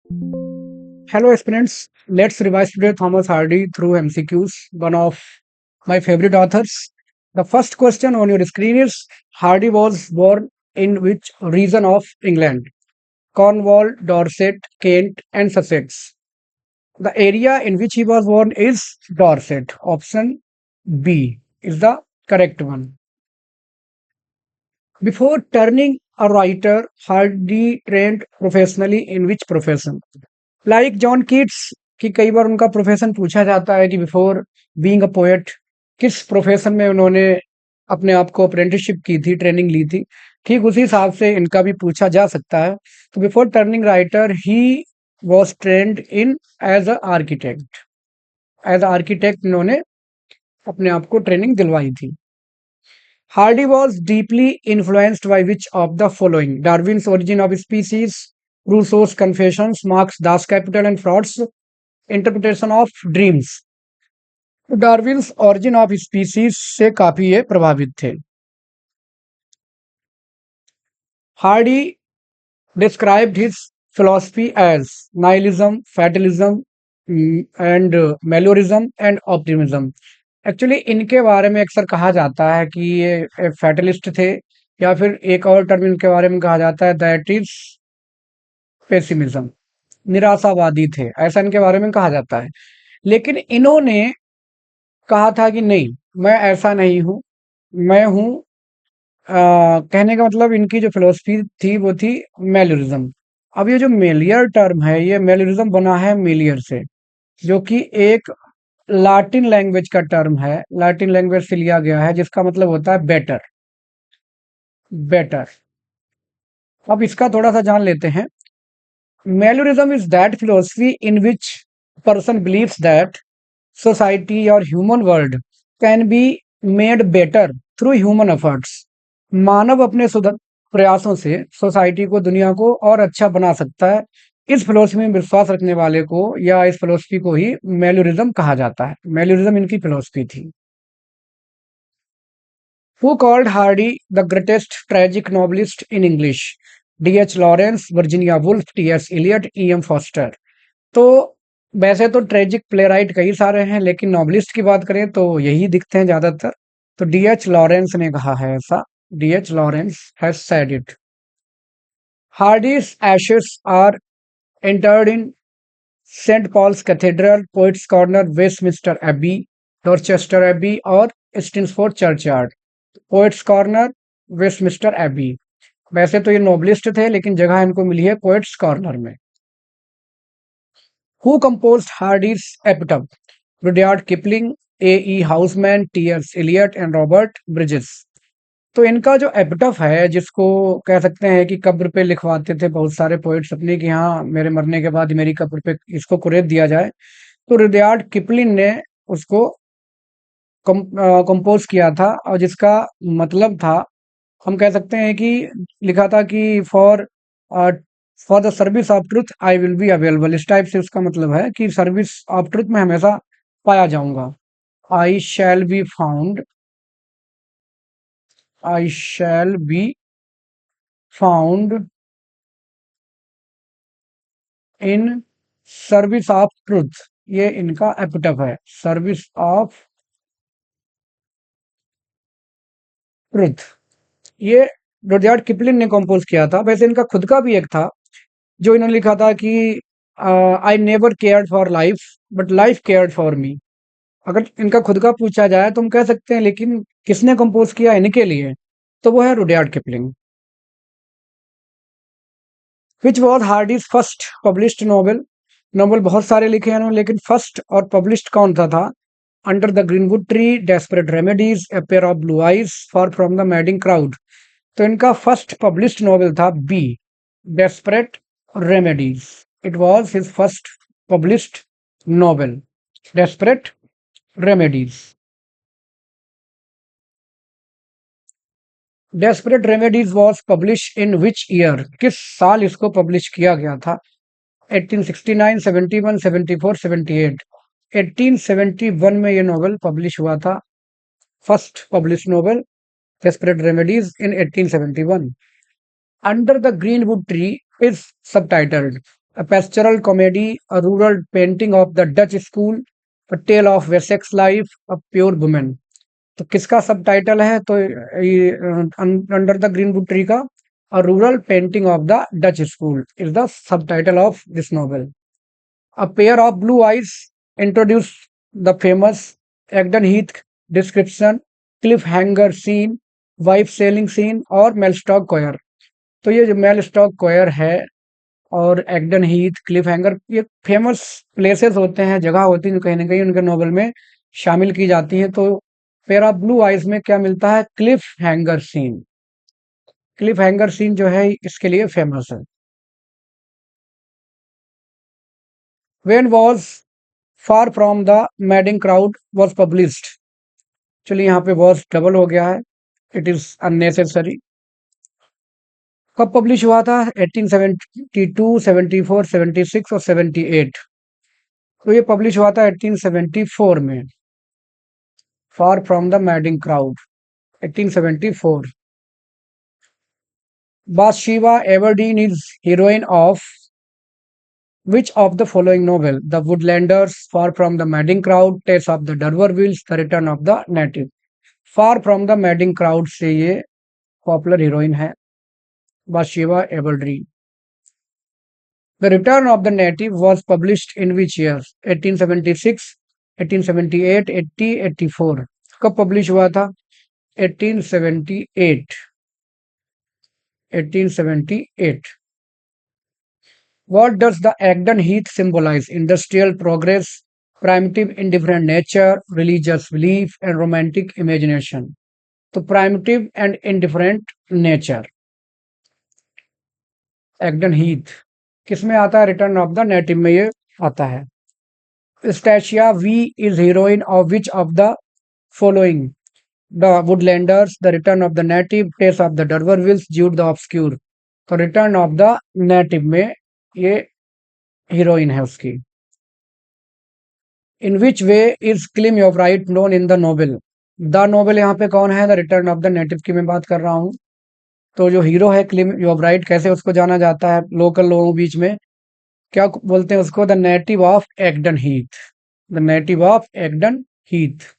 Hello, aspirants. Let's revise today Thomas Hardy through MCQs, one of my favorite authors. The first question on your screen is Hardy was born in which region of England? Cornwall, Dorset, Kent, and Sussex. The area in which he was born is Dorset. Option B is the correct one. Before turning a writer, Hardy trained professionally in which profession? Like John Keats कि कई बार उनका profession पूछा जाता है कि before being a poet किस profession में उन्होंने अपने आप को अप्रेंटिसशिप की थी, ट्रेनिंग ली थी। ठीक उसी हिसाब से इनका भी पूछा जा सकता है। तो before turning writer he was trained in as a architect. As a architect इन्होंने अपने आप को ट्रेनिंग दिलवाई थी। Hardy was deeply influenced by which of the following? Darwin's Origin of Species, Rousseau's Confessions, Marx Das Kapital and Freud's Interpretation of Dreams. Darwin's origin of species से काफी ये प्रभावित थे। Hardy described his philosophy as nihilism, fatalism, and meliorism and optimism. Actually इनके बारे में अक्सर कहा जाता है कि ये फैटलिस्ट थे, या फिर एक और टर्म इनके बारे में कहा जाता है दैट इज पेसिमिज्म, निराशावादी थे, ऐसा इनके बारे में कहा जाता है। लेकिन इन्होंने कहा था कि नहीं, मैं ऐसा नहीं हूं, मैं हूं कहने का मतलब इनकी जो फिलोसफी थी वो थी मेलियरिज्म। अब ये जो मेलियर टर्म है, ये मेलियरिज्म बना है मेलियर से, जो कि एक लाटिन लैंग्वेज का टर्म है, लाटिन लैंग्वेज से लिया गया है, जिसका मतलब होता है बेटर। बेटर। अब इसका थोड़ा सा जान लेते हैं। Meliorism is that philosophy in which person believes that society or human world can be made better through human efforts। मानव अपने प्रयासों से सोसाइटी को, दुनिया को और अच्छा बना सकता है। इस फिलोसफी में विश्वास रखने वाले को या इस फिलोसफी को ही मेलियरिज्म कहा जाता है। मेलियरिज्म इनकी फिलोसफी थी। Who called Hardy the greatest tragic novelist in English? D.H. Lawrence, Virginia Woolf, T.S. Eliot, E.M. Foster। तो वैसे तो ट्रेजिक प्लेराइट कई सारे हैं, लेकिन नॉवलिस्ट की बात करें तो यही दिखते हैं ज्यादातर। तो डीएच लॉरेंस ने कहा है ऐसा। D H Lawrence has said it. Hardy's ashes are interred in Saint Paul's Cathedral, Poets' Corner, Westminster Abbey, Dorchester Abbey और Stinsford churchyard. Poets' Corner, Westminster Abbey. वैसे तो ये नोबलिस्ट थे, लेकिन जगह इनको मिली है पोइट्स कॉर्नर में। Who composed Hardy's epitaph? Rudyard Kipling, A.E. Housman, T.S. Eliot and Robert Bridges। तो इनका जो एपिटफ है, जिसको कह सकते हैं कि कब्र पे लिखवाते थे बहुत सारे पोइट्स अपने, कि हाँ मेरे मरने के बाद मेरी कब्र पे इसको कुरेद दिया जाए, तो रुडयार्ड किपलिंग ने उसको कंपोज किया था, और जिसका मतलब था, हम कह सकते हैं कि लिखा था कि for the service of truth I will be available. इस टाइप से उसका मतलब है कि सर्विस ऑफ ट्रुथ में हमेशा पाया जाऊंगा। I shall be found, I shall be found in service of truth. ये इनका एपिटफ है, सर्विस ऑफ ट्रुथ। ये रुडयार्ड किपलिंग ने कंपोज किया था। वैसे इनका खुद का भी एक था, जो इन्होंने लिखा था कि I never cared for life but life cared for me. अगर इनका खुद का पूछा जाए तो हम कह सकते हैं, लेकिन किसने कंपोज किया इनके लिए, तो वो है Rudyard Kipling. Which was Hardy's first published novel? Novel बहुत सारे लिखे हैं उन्होंने, लेकिन फर्स्ट और पब्लिश्ड कौन सा था? Under the greenwood tree, desperate remedies, a pair of blue eyes, far from the madding crowd. तो इनका फर्स्ट पब्लिश्ड नॉवल था B, desperate remedies. It was his first published novel, desperate remedies. Desperate remedies was publish in which year? किस साल इसको publish किया गया था? 1869, 71, 74, 78। 1871 में ये नॉवल पब्लिश हुआ था, first publish novel desperate Remedies in 1871। Under the greenwood Tree is subtitled. A pastoral comedy, a rural painting of the Dutch school, a tale of Wessex life, a pure woman. तो किसका सब title है? तो ये Under the green book tree का a rural painting of the Dutch school is the subtitle of this novel. A pair of blue eyes introduce the famous Egdon Heath description, cliffhanger scene, wife sailing scene और Mellstock coir. तो ये जो Mellstock coir है और एग्डन Heath, Cliff hanger, ये famous places होते हैं, जगह होती हैं जो कहीं ना कहीं उनके नॉवल में शामिल की जाती हैं. तो पेयर ऑफ ब्लू आइज में क्या मिलता है? Cliffhanger scene. Cliffhanger scene जो है इसके लिए फेमस है. When was far from the madding crowd was published. चलिए यहाँ पे वॉज डबल हो गया है, इट इज अननेसेसरी. कब पब्लिश हुआ था? 1872, 74, 76 और 78. तो ये पब्लिश हुआ था 1874 में. फार from the madding crowd 1874. Bathsheba Everdeen is heroine of which of the following novel? The Woodlanders, Far from the Madding Crowd, Tales of the D'Urbervilles, The Return of the Native. Far from the madding Crowd से ये popular heroine है Bathsheba Everdene. The Return of the Native was published in which year? 1876, 1878, 80, 84. कब publish हुआ था? 1878. 1878. What does the Egdon Heath symbolize? Industrial progress, primitive indifferent nature, religious belief, and romantic imagination. तो primitive and indifferent nature. Egdon Heath किस में आता है? Return of the native में ये आता है. Eustacia Vye is heroine of which of the following? The Woodlanders, The Return of the Native, Tess of the d'Urbervilles, Jude the Obscure. तो Return of the native में ये heroine है उसकी. In which way is Clym Yeobright known in the novel? The novel यहाँ पे कौन है? The Return of the Native की मैं बात कर रहा हूँ. तो जो हीरो है क्लिम ऑफ राइट, कैसे उसको जाना जाता है लोकल लोगों के बीच में? क्या बोलते हैं उसको? The native of Egdon Heath. The native of Egdon Heath.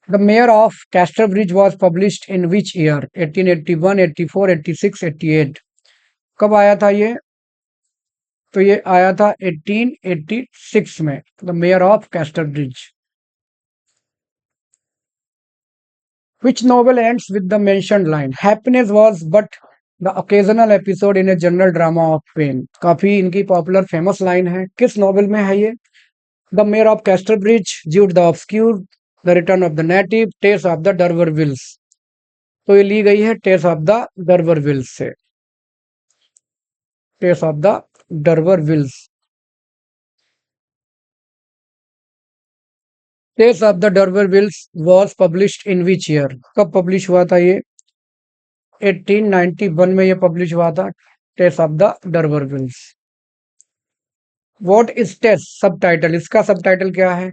The mayor of Casterbridge was published in which year? 1881, 84, 86, 88. कब आया था ये? तो ये आया था 1886 में. The mayor of Casterbridge. Which novel ends with the mentioned line? Happiness was but the occasional episode in a general drama of pain. काफी इनकी पॉपुलर फेमस लाइन है. किस नॉवेल में है ये? The mayor of Casterbridge, Jude the Obscure, The Return of the Native, Tess of the d'Urbervilles. तो ये ली गई है टेस ऑफ द डर्वरविल्स से. Tess of the d'Urbervilles. Tess of the d'Urbervilles was published in which year? कब publish हुआ था ये? 1891 में ये पब्लिश हुआ था. Tess of the d'Urbervilles. What is Tess subtitle? इसका सब टाइटल क्या है?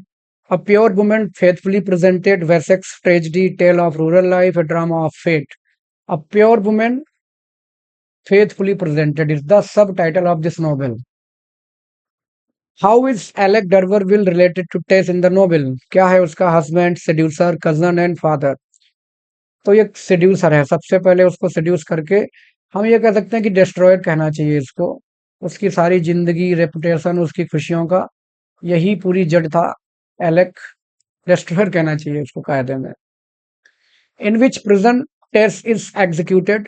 A pure woman faithfully presented Wessex tragedy tale of rural life, a drama of fate. A pure woman faithfully presented is the subtitle of this novel. How is Alec d'Urberville related to Tess in the novel? क्या है उसका husband, seducer, cousin and father? तो ये seducer है. सबसे पहले उसको seduces करके हम ये कह सकते हैं कि डिस्ट्रॉयर कहना चाहिए इसको. उसकी सारी जिंदगी, रेपुटेशन, उसकी खुशियों का यही पूरी जड़ था. एलेक डिस्ट्रॉयर कहना चाहिए इसको कायदे में. In which prison Tess is executed?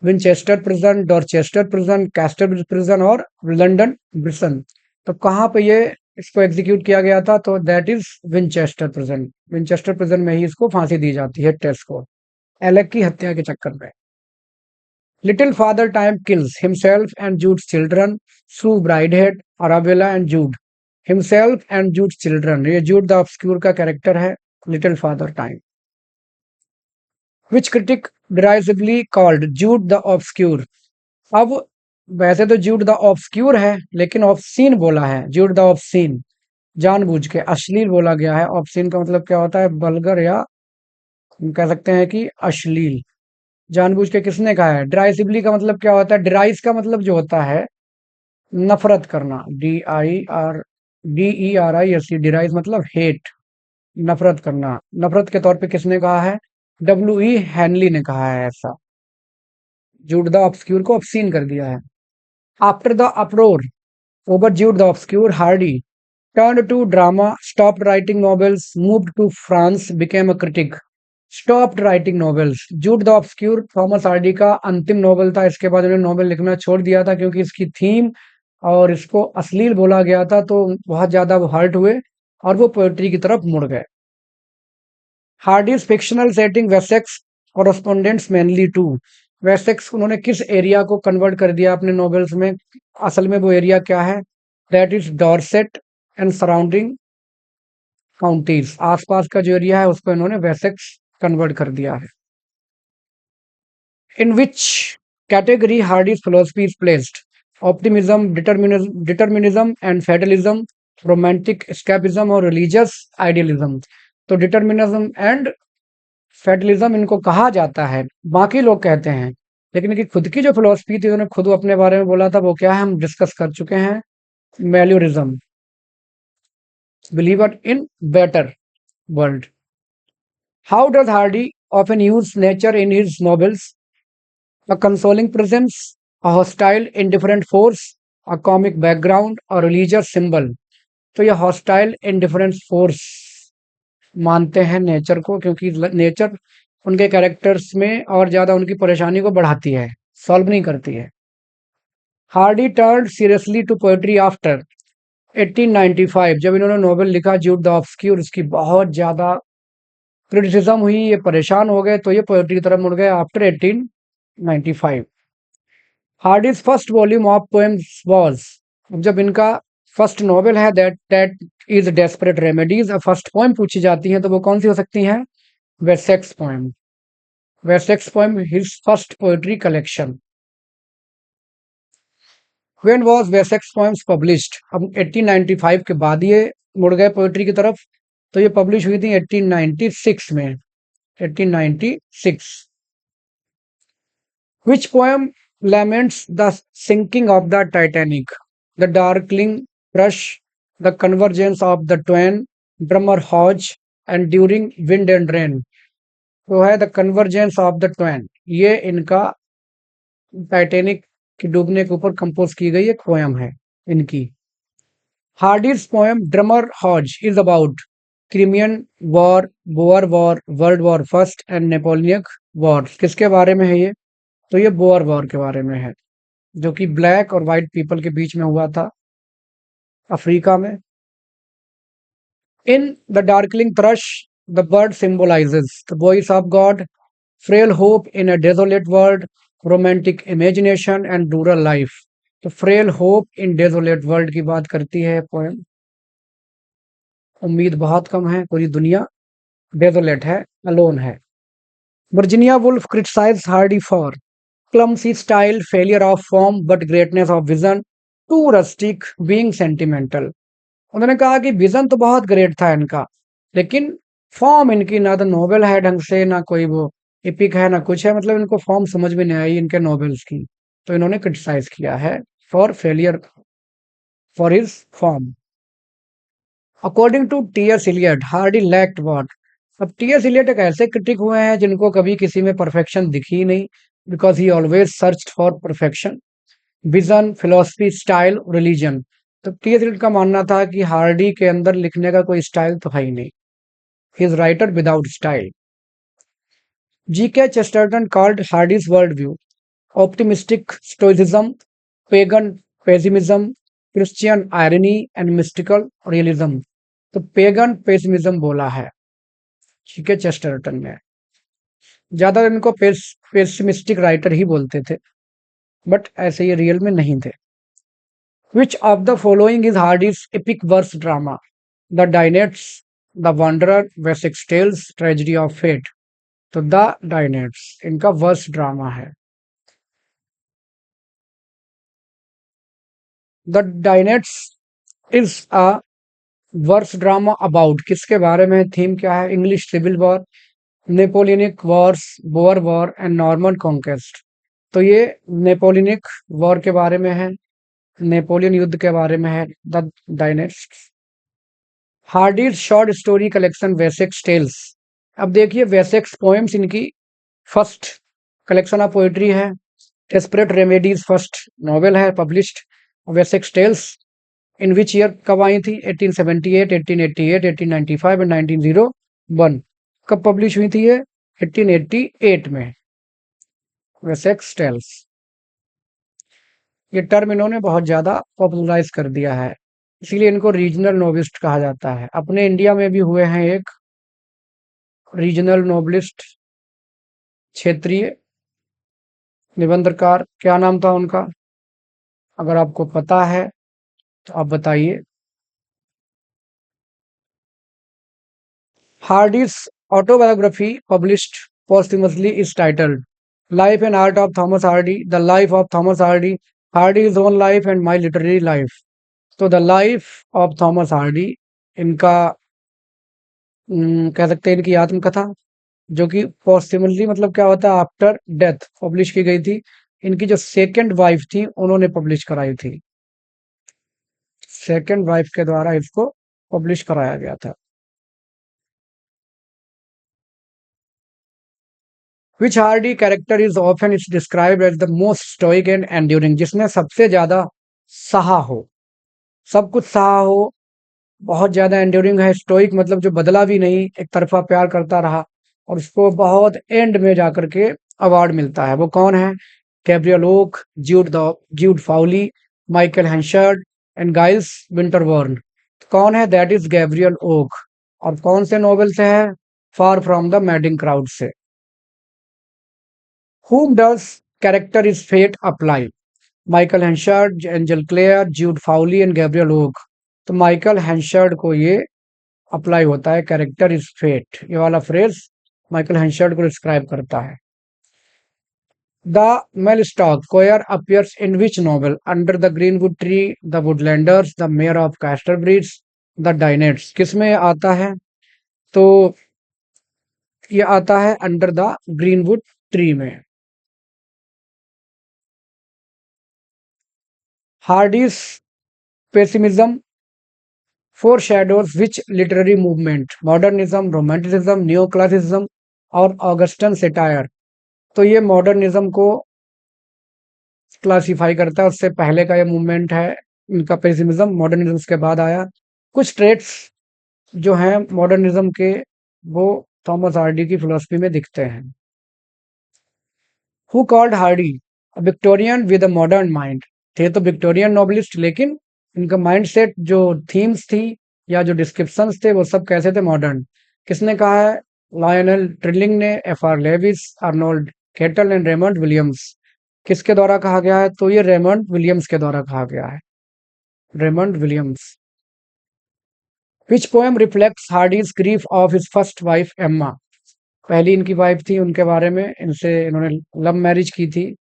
Winchester prison, Dorchester prison, Caster prison और लंदन प्रिजन. तो कहाँ पे ये इसको एग्जीक्यूट किया गया था? तो that is Winchester prison. Winchester prison में ही इसको फांसी दी जाती है टेस को, एलेक की हत्या के चक्कर में. Little Father Time kills himself and Jude's children through Brideshead, Arabella and Jude. Himself and Jude children, ये जूड द ऑब्सक्यूर का कैरेक्टर है little Father Time. Which critic derisively called Jude the Obscure? अब वैसे तो जूड the ऑब्सक्यूर है, लेकिन obscene बोला है. जूड द ऑब्सीन, जानबूझ के अश्लील बोला गया है. ऑब्सीन का मतलब क्या होता है? बल्गर, या हम कह सकते हैं कि अश्लील. जानबूझ के किसने कहा है? डिराइसिबली का मतलब क्या होता है? डिराइस का मतलब जो होता है नफरत करना, DIRISE, डिराइस मतलब हेट, नफरत करना। नफरत के तौर पे किसने कहा है? WE हैनली ने कहा है ऐसा। जूड द ऑब्सक्यूर को ऑब्सीन कर दिया है। After the अप्रोर over Jude the Obscure, Hardy turned to drama, stopped writing novels, moved to France, became a critic. Stopped writing novels. Jude the Obscure Thomas Hardy का अंतिम नॉवल था। इसके बाद उन्होंने नॉवल लिखना छोड़ दिया था क्योंकि इसकी थीम और इसको अश्लील बोला गया था, तो बहुत ज्यादा वो हर्ट हुए और वो पोएट्री की तरफ मुड़ गए। Hardy's fictional setting Wessex correspondents mainly to. Wessex उन्होंने किस एरिया को कन्वर्ट कर दिया अपने नॉवेल्स में? असल में वो एरिया क्या है? That is Dorset and surrounding counties. आसपास का जो एरिया है उसको इन्होंने वेसेक्स कन्वर्ट कर दिया है। In which category Hardy's philosophy is placed? Optimism, determinism and fatalism, romantic escapism और रिलीजियस आइडियलिज्म। तो डिटर्मिनिज्म एंड फेडरलिज्म इनको कहा जाता है, बाकी लोग कहते हैं, लेकिन इनकी खुद की जो फिलोसफी थी, उन्होंने खुद अपने बारे में बोला था, वो क्या है हम डिस्कस कर चुके हैं। Meliorism, believer in better world. How does Hardy often use nature in his novels? A consoling presence, a hostile indifferent force, a comic background, or religious symbol। तो ये हॉस्टाइल इंडिफरेंस फोर्स मानते हैं nature को, क्योंकि nature उनके characters में और ज्यादा उनकी परेशानी को बढ़ाती है, सॉल्व नहीं करती है। Hardy turned seriously to poetry after 1895, जब इन्होंने नोवेल लिखा ज्यूड द ऑब्सक्यूर, उसकी बहुत ज्यादा क्रिटिसिज्म हुई, ये परेशान हो गए, तो ये पोएट्री की तरफ मुड़ गए after 1895। Hardy's first volume of poems was, जब इनका फर्स्ट नॉवेल है that is desperate Remedies, first poem पूछी जाती है तो वो कौन सी हो सकती हैं? Wessex poem. Wessex poem his first poetry collection. When was Wessex poems published? अब 1895 के बाद ये मुड़ गए पोएट्री की तरफ, तो ये पब्लिश हुई थी 1896 में। 1896। Which poem laments the sinking of the Titanic? The Darkling Crush, The Convergence of the Twain, Drummer Hodge, Enduring Wind and Rain। तो है the convergence of the Twain, ये इनका टाइटेनिक के डूबने के ऊपर कंपोज की गई एक पोएम है इनकी। Hardy's poem drummer Hodge is about Crimean war, Boer war, world war first and Napoleon war. किसके बारे में है ये? तो ये बोअर वॉर के बारे में है, जो कि ब्लैक और व्हाइट पीपल के बीच में हुआ था अफ्रीका में। In the darkling thrust the bird symbolizes the voice of God, frail hope in a desolate world, romantic imagination and rural life। तो frail hope in desolate world की बात करती है पोएम। उम्मीद बहुत कम है, पूरी दुनिया डेजोलेट है, अलोन है। Virginia Woolf criticise Hardy for clumsy style, failure of form, but greatness of vision, too rustic, being sentimental। उन्होंने कहा कि विजन तो बहुत ग्रेट था इनका, लेकिन फॉर्म इनकी ना तो नोबल है ढंग से, ना कोई वो एपिक है, ना कुछ है, मतलब इनको फॉर्म समझ में नहीं आई इनके नोवेल्स की, तो इन्होंने क्रिटिसाइज किया है for failure for his form. According to T S. Eliot, Hardy lacked what? अब टी.एस. इलियट एक ऐसे क्रिटिक हुए हैं जिनको कभी किसी में परफेक्शन दिखी ही नहीं, because he always search for perfection. Vision, philosophy, style, religion. तो टी.एस. इलियट का मानना था कि हार्डी के अंदर लिखने का कोई स्टाइल तो है ही नहीं, he is writer without style. GK. Chesterton called Hardy's world view optimistic stoicism, pagan pessimism, Christian irony and mystical realism. तो पेगन पेसिमिज्म बोला है जी.के. चेस्टरटन ने। ज्यादा इनको पेसिमिस्टिक राइटर ही बोलते थे, बट ऐसे ये रियल में नहीं थे। Which of the following is Hardy's epic verse drama? The Dynasts, The Wanderer, Wessex Tales, Tragedy of Fate। तो द डायनेट्स इनका वर्स ड्रामा है। The Dynasts is a verse drama about, किसके बारे में? थीम क्या है? English civil war, Napoleonic wars, Boer war and Norman conquest. तो ये नेपोलियनिक वॉर के बारे में है, नेपोलियन युद्ध के बारे में है। The Dynasts Hardy's short story collection Wessex Tales. अब देखिए वेसेक्स पोएम्स इनकी फर्स्ट कलेक्शन ऑफ पोएट्री है। डेस्परेट रेमेडीज फर्स्ट नॉवेल है published. Wessex Tales in which year कब आई थी? 1878, 1888, 1895 एंड 1901। कब पब्लिश हुई थी ये? 1888 में। वेसेक्स टेल्स, ये टर्म इन्होंने बहुत ज़्यादा पॉपुलराइज कर दिया है, इसीलिए इनको रीजनल नोवेलिस्ट कहा जाता है। अपने इंडिया में भी हुए हैं एक रीजनल नोवेलिस्ट, क्षेत्रीय निबंधकार, क्या नाम था उनका? अगर आपको पता है तो आप बताइए। हार्डी's autobiography published posthumously is titled Life and Art of Thomas Hardy, The Life of Thomas Hardy, Hardy's Own Life and My Literary Life। तो the life of Thomas Hardy इनका कह सकते हैं इनकी आत्मकथा, जो कि पोस्टुमसली मतलब क्या होता है, आफ्टर डेथ पब्लिश की गई थी। इनकी जो सेकंड वाइफ थी उन्होंने पब्लिश कराई थी, सेकंड वाइफ के द्वारा इसको पब्लिश कराया गया था। Which Hardy character is often is described as the most stoic and enduring. जिसने सबसे ज्यादा सहा हो, सब कुछ सहा हो, बहुत ज्यादा एंड्यूरिंग है। स्टोइक मतलब जो बदला भी नहीं, एक तरफा प्यार करता रहा, और उसको बहुत एंड में जाकर के अवार्ड मिलता है। वो कौन है? Gabriel Oak, Jude Fawley, Michael Henchard and Giles Winterborne. कौन है? That is Gabriel Oak. और कौन से नोवेल से है? Far from the madding Crowd से। Whom does character is fate apply? Michael Henchard, Angel Clare, Jude Fawley and Gabriel Oak. तो Michael Henchard को ये अप्लाई होता है, कैरेक्टर इज फेट, ये वाला फ्रेज माइकल हेंशर्ड को डिस्क्राइब करता है। The Mellstock choir appears in which novel? Under the greenwood tree, the Woodlanders, the mayor of Casterbridge, the Dynasts. किसमें आता है? तो ये आता है अंडर द ग्रीनवुड ट्री में। Hardy's pessimism foreshadows which literary movement? Modernism, romanticism, neo classicism और Augustan satire. तो ये मॉडर्निज्म को क्लासिफाई करता है, उससे पहले का ये मूवमेंट है इनका पेसिमिज्म। मॉडर्निज्म के बाद आया। कुछ ट्रेट्स जो हैं मॉडर्निज्म के, वो थॉमस हार्डी की फिलोसफी में दिखते हैं। Who called Hardy Victorian with a modern mind? थे तो विक्टोरियन नॉवलिस्ट, लेकिन इनका माइंड सेट, जो थीम्स थी या जो डिस्क्रिप्शंस थे, वो सब कैसे थे? मॉडर्न। किसने कहा है? लायनल ट्रिलिंग ने, F R Leavis, Arnold Kettle and Raymond Williams. किसके द्वारा कहा गया है? तो ये रेमंड विलियम्स के द्वारा कहा गया है, Raymond Williams. Which poem reflects Hardy's grief of his first wife Emma? पहली इनकी वाइफ थी, उनके बारे में, इनसे इन्होंने लव मैरिज की थी।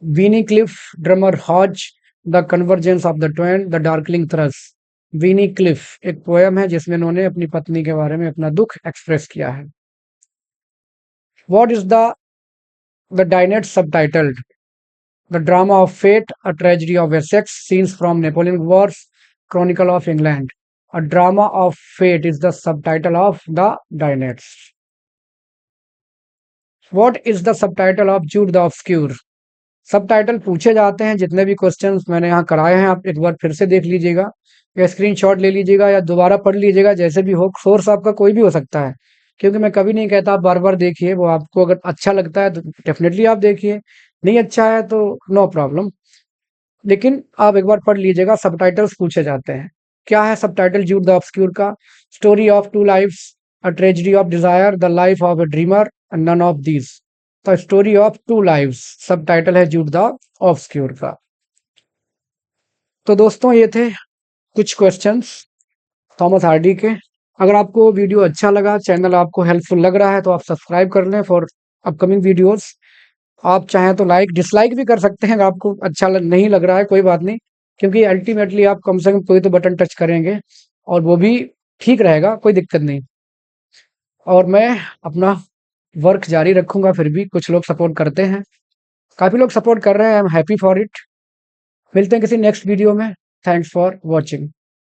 Beeny Cliff, drummer Hodge, the convergence of the twain, the darkling thrush. Beeny Cliff एक पोएम है जिसमें इन्होंने अपनी पत्नी के बारे में अपना दुख एक्सप्रेस किया है। What is the Dynasts subtitled? The drama of fate, a tragedy of Essex, scenes from Napoleon wars, chronicle of England. A drama of fate is the subtitle of the Dynasts. What is the subtitle of Jude the obscure? Subtitle पूछे जाते हैं, जितने भी questions मैंने यहाँ कराए हैं आप एक बार फिर से देख लीजिएगा, या स्क्रीनशॉट ले लीजिएगा, या दोबारा पढ़ लीजिएगा, जैसे भी हो। सोर्स आपका कोई भी हो सकता है, क्योंकि मैं कभी नहीं कहता आप बार बार देखिए। वो आपको अगर अच्छा लगता है तो डेफिनेटली आप देखिए, नहीं अच्छा है तो नो प्रॉब्लम, लेकिन आप एक बार पढ़ लीजिएगा। सबटाइटल्स पूछे जाते हैं। क्या है सबटाइटल जूड द ऑब्सक्यूर का? Story of two lifes, a tragedy of desire, the life of a dreamer, none of these. The story of two lives subtitle है जूड द ऑब्सक्यूर का। तो दोस्तों ये थे कुछ क्वेश्चंस थॉमस हार्डी के। अगर आपको वीडियो अच्छा लगा, चैनल आपको हेल्पफुल लग रहा है, तो आप सब्सक्राइब कर लें फॉर अपकमिंग वीडियोस। आप चाहें तो लाइक डिसलाइक भी कर सकते हैं, अगर आपको अच्छा नहीं लग रहा है कोई बात नहीं, क्योंकि अल्टीमेटली आप कम से कम कोई तो बटन टच करेंगे, और वो भी ठीक रहेगा, कोई दिक्कत नहीं। और मैं अपना वर्क जारी रखूँगा, फिर भी कुछ लोग सपोर्ट करते हैं। काफ़ी लोग सपोर्ट कर रहे हैं, I am happy for it. मिलते हैं किसी नेक्स्ट वीडियो में। Thanks for watching.